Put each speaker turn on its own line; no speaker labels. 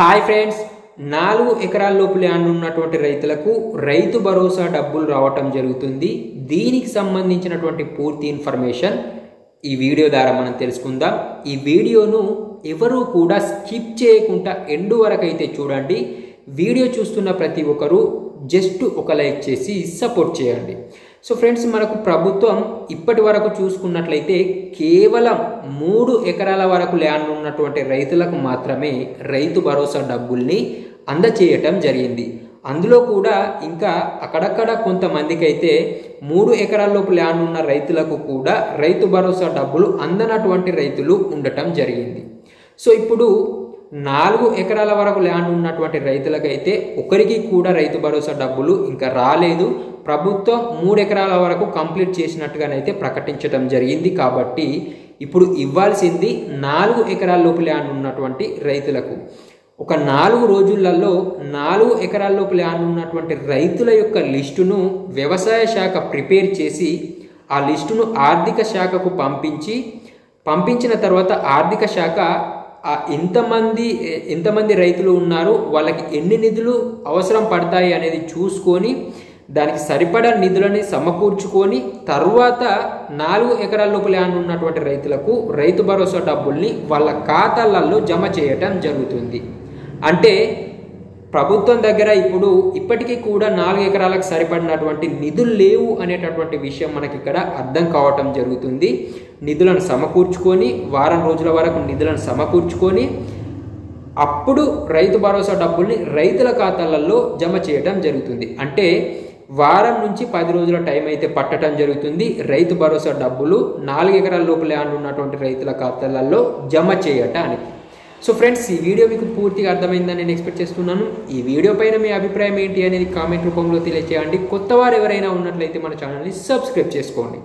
Hi friends, 4 ఎకరాల లోపు land ఉన్నటువంటి రైతులకు రైతు భరోసా డబ్బులు రావటం జరుగుతుంది. దీనికి సంబంధించినటువంటి పూర్తి ఇన్ఫర్మేషన్ ఈ వీడియో ద్వారా మనం తెలుసుకుందాం. ఈ వీడియోను ఎవరు కూడా స్కిప్ చేయకుండా ఎండ్ వరకు అయితే చూడండి. వీడియో చూస్తున్న ప్రతి ఒక్కరు జస్ట్ ఒక లైక్ చేసి సపోర్ట్ చేయండి. సో ఫ్రెండ్స్, మనకు ప్రభుత్వం ఇప్పటి వరకు చూసుకున్నట్లయితే కేవలం 3 ఎకరాల వరకు ల్యాండ్ ఉన్నటువంటి రైతులకు మాత్రమే రైతు భరోసా డబ్బుల్ని అందచేయటం జరిగింది. అందులో కూడా ఇంకా అక్కడక్కడ కొంతమందికి అయితే 3 ఎకరాల లోపు ల్యాండ్ ఉన్న రైతులకు కూడా రైతు భరోసా డబ్బులు అందనటువంటి రైతులు ఉండటం జరిగింది. సో ఇప్పుడు 4 ఎకరాల వరకు ల్యాండ్ ఉన్నటువంటి రైతులకైతే ఒకరికి కూడా రైతు భరోసా డబ్బులు ఇంకా రాలేదు. ప్రభుత్వం 3 ఎకరాల వరకు కంప్లీట్ చేసినట్టుగానైతే ప్రకటించడం జరిగింది. కాబట్టి ఇప్పుడు ఇవ్వాల్సింది 4 ఎకరాల లోపు ల్యాండ్ ఉన్నటువంటి రైతులకు. ఒక 4 రోజులలో 4 ఎకరాల లోపు ల్యాండ్ ఉన్నటువంటి రైతుల యొక్క లిస్టును వ్యవసాయ శాఖ ప్రిపేర్ చేసి ఆ లిస్టును ఆర్థిక శాఖకు పంపించిన తర్వాత ఆర్థిక శాఖ ఎంతమంది రైతులు ఉన్నారు, వాళ్ళకి ఎన్ని నిధులు అవసరం పడతాయి అనేది చూసుకొని దానికి సరిపడా నిధులని సమకూర్చుకొని తర్వాత 4 ఎకరాల లోపు ల్యాండ్ ఉన్నటువంటి రైతులకు రైతు భరోసా డబ్బుల్ని వాళ్ళ ఖాతాలలో జమ చేయటం జరుగుతుంది. అంటే ప్రభుత్వం దగ్గర ఇప్పటికీ కూడా 4 ఎకరాలకు సరిపడినటువంటి నిధులు లేవు అనేటటువంటి విషయం మనకి ఇక్కడ అర్థం కావటం జరుగుతుంది. నిధులను సమకూర్చుకొని వారం రోజుల వరకు నిధులను సమకూర్చుకొని అప్పుడు రైతు భరోసా డబ్బుల్ని రైతుల ఖాతాలలో జమ చేయటం జరుగుతుంది. అంటే వారం నుంచి 10 రోజుల టైం అయితే పట్టడం జరుగుతుంది రైతు భరోసా డబ్బులు 4 ఎకరాల లోపు ల్యాండ్ ఉన్నటువంటి రైతుల ఖాతాలలో జమ చేయటానికి. సో ఫ్రెండ్స్, ఈ వీడియో మీకు పూర్తిగా అర్థమైందని నేను ఎక్స్పెక్ట్ చేస్తున్నాను. ఈ వీడియో పైన మీ అభిప్రాయం ఏంటి అనేది కామెంట్ రూపంలో తెలియజేయండి. కొత్త వారు ఎవరైనా ఉన్నట్లయితే మన ఛానల్ని సబ్స్క్రైబ్ చేసుకోండి.